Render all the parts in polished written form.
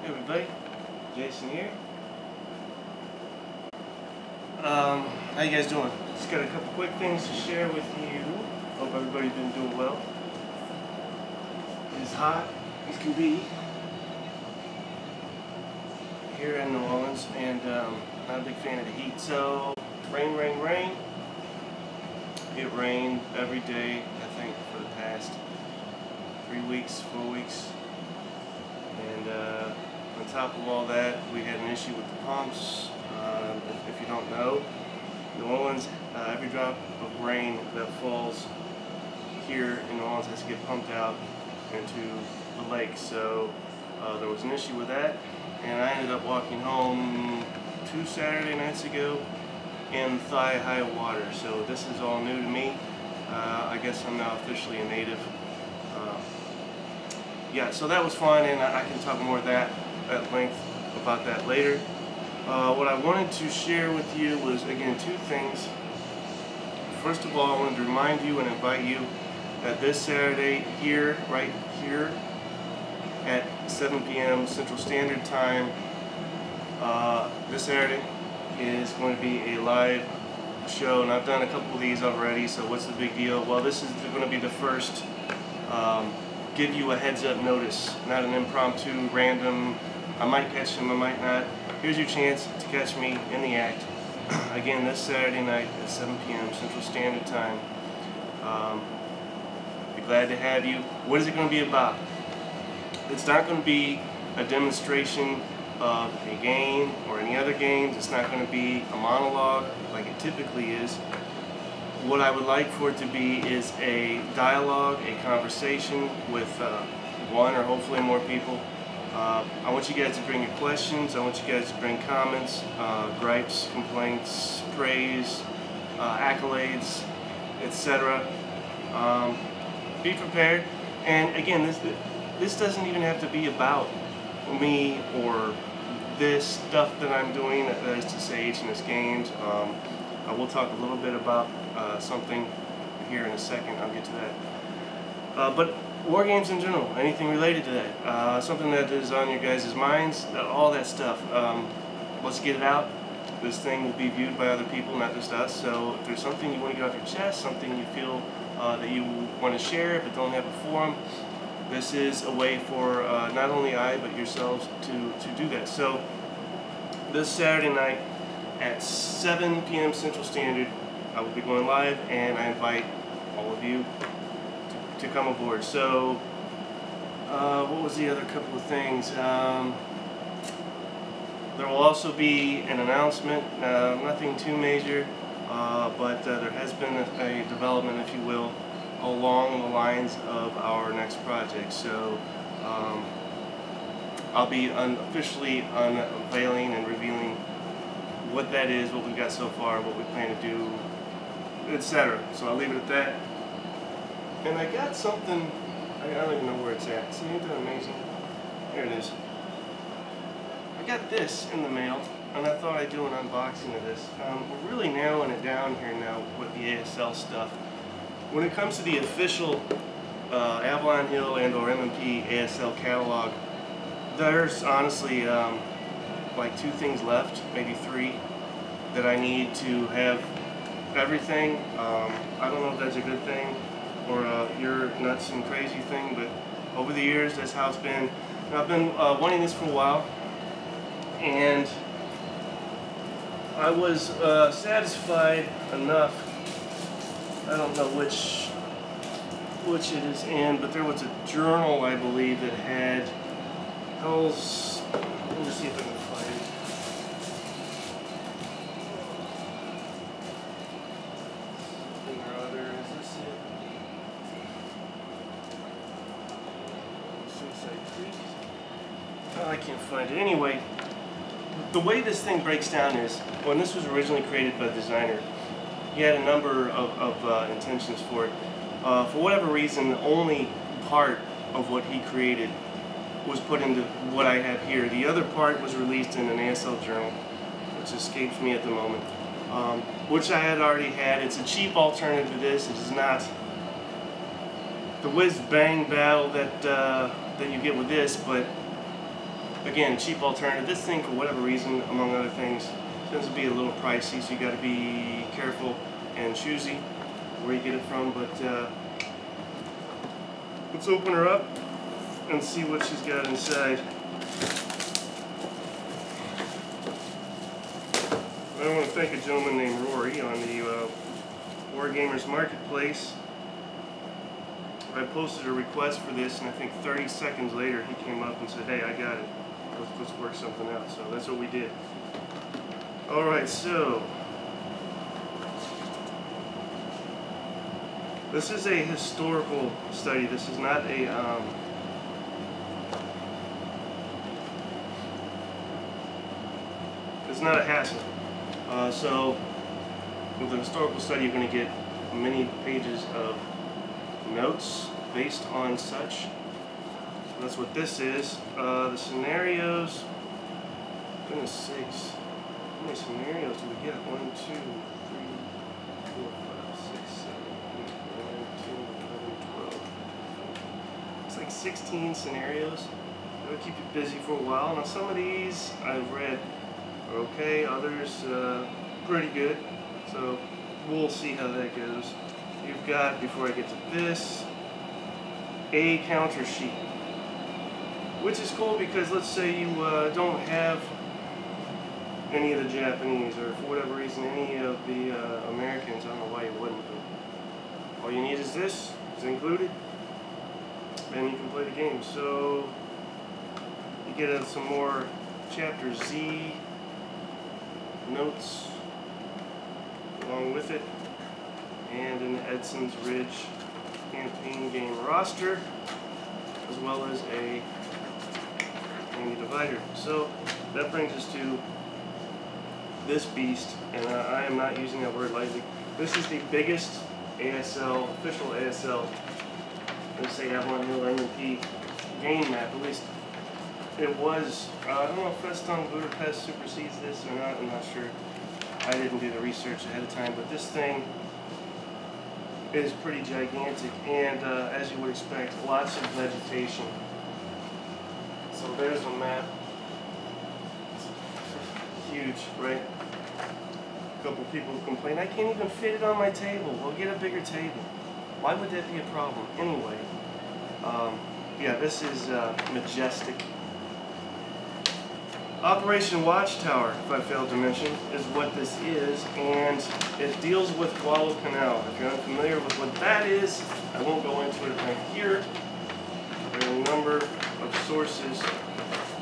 Hey everybody, Jason here. How you guys doing? Just got a couple quick things to share with you. Hope everybody's been doing well. It is hot as can be here in New Orleans, and not a big fan of the heat. So rain, rain, rain. It rained every day, I think, for the past 3 weeks, 4 weeks. And on top of all that, we had an issue with the pumps. If you don't know, New Orleans, every drop of rain that falls here in New Orleans has to get pumped out into the lake. So there was an issue with that, and I ended up walking home 2 Saturday nights ago in thigh-high water. So this is all new to me. I guess I'm now officially a native. Yeah, so that was fun, and I can talk more of that at length about that later. What I wanted to share with you was, again, 2 things. First of all, I wanted to remind you and invite you that this Saturday here, right here, at 7 p.m. Central Standard Time, this Saturday is going to be a live show, and I've done a couple of these already, so what's the big deal? Well, this is going to be the first give you a heads-up notice, not an impromptu, random, I might catch him, I might not. Here's your chance to catch me in the act. Again, this Saturday night at 7 p.m. Central Standard Time. Be glad to have you. What is it going to be about? It's not going to be a demonstration of a game or any other games. It's not going to be a monologue like it typically is. What I would like for it to be is a dialogue, a conversation with one or hopefully more people. I want you guys to bring your questions. I want you guys to bring comments, gripes, complaints, praise, accolades, etc. Be prepared. And again, this doesn't even have to be about me or this stuff that I'm doing, that is to say H&S Games. I will talk a little bit about something here in a second. I'll get to that. But war games in general, anything related to that, something that is on your guys' minds, all that stuff. Let's get it out. This thing will be viewed by other people, not just us. So if there's something you want to get off your chest, something you feel that you want to share but don't have a forum, this is a way for not only I but yourselves to do that. So this Saturday night at 7 p.m. Central Standard, I will be going live, and I invite all of you to come aboard. So, what was the other couple of things? There will also be an announcement, nothing too major, but there has been a development, if you will, along the lines of our next project. So, I'll be officially unveiling and revealing what that is, what we've got so far, what we plan to do, etc. So I'll leave it at that. And I got something, I don't even know where it's at. See, ain't that amazing? There it is. I got this in the mail, and I thought I'd do an unboxing of this. We're really narrowing it down here now with the ASL stuff. When it comes to the official Avalon Hill and or M&P ASL catalog, there's honestly like 2 things left, maybe 3, that I need to have everything. I don't know if that's a good thing or your nuts and crazy thing, but over the years that's how it's been. And I've been wanting this for a while, and I was satisfied enough. I don't know which it is in, but there was a journal, I believe, that had Hell's. Let me see if I can find it. Something or other. Is this it? Suicide Creek? Oh, I can't find it. Anyway, the way this thing breaks down is, when this was originally created by the designer, he had a number of intentions for it. For whatever reason, the only part of what he created was put into what I have here. The other part was released in an ASL journal, which escapes me at the moment, which I had already had. It's a cheap alternative to this. It is not the whiz-bang battle that you get with this, but again, cheap alternative. This thing, for whatever reason, among other things, tends to be a little pricey, so you got to be careful and choosy where you get it from. But let's open her up and see what she's got inside. I want to thank a gentleman named Rory on the Wargamers Marketplace. I posted a request for this, and I think 30 seconds later he came up and said, "Hey, I got it. Let's work something out." So that's what we did. Alright, so this is a historical study. This is not a it's not a hassle. So with a historical study, you're going to get many pages of notes based on such. So that's what this is. The scenarios, goodness sakes, how many scenarios do we get? 1, 2, 3, 4, 5, 6, 7, 8, 9, 10, 11, 12. It's like 16 scenarios. That'll keep you busy for a while. Now some of these I've read are okay, others pretty good. So we'll see how that goes. You've got, before I get to this, a counter sheet, which is cool because let's say you don't have any of the Japanese, or for whatever reason any of the Americans. I don't know why you wouldn't, but all you need is this. It's included, and you can play the game. So you get some more Chapter Z notes along with it, and an Edson's Ridge campaign game roster, as well as a handy divider. So that brings us to this beast, and I am not using that word lightly. This is the biggest ASL, official ASL, let's say Avalon Hill M&P game map. At least it was. I don't know if Festung Budapest supersedes this or not. I'm not sure. I didn't do the research ahead of time, but this thing is pretty gigantic, and as you would expect, lots of vegetation. So there's a map. It's huge, right? A couple people complain, I can't even fit it on my table. Well, get a bigger table. Why would that be a problem? Anyway, yeah, this is majestic. Operation Watchtower, if I failed to mention, is what this is, and it deals with Guadalcanal. If you're unfamiliar with what that is, I won't go into it right here. There are a number of sources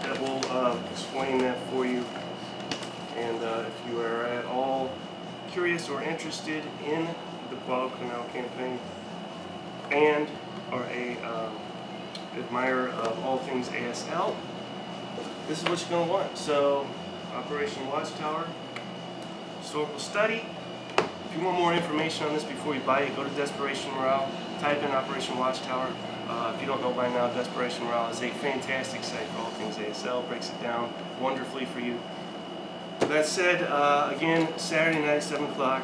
that will explain that for you. And if you are at all curious or interested in the Guadalcanal campaign and are a admirer of all things ASL, this is what you're going to want. So, Operation Watchtower, historical study. If you want more information on this before you buy it, go to Desperation Morale, type in Operation Watchtower. If you don't know by now, Desperation Morale is a fantastic site for all things ASL, breaks it down wonderfully for you. That said, again, Saturday night at 7 o'clock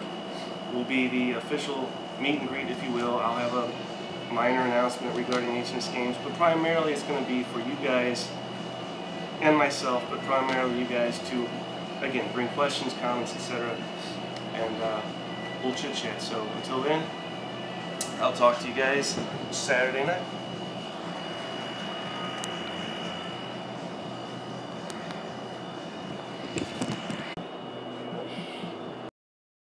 will be the official meet and greet, if you will. I'll have a minor announcement regarding HNS Games, but primarily it's going to be for you guys and myself, but primarily you guys to, again, bring questions, comments, etc. And we'll chit-chat. So until then, I'll talk to you guys Saturday night.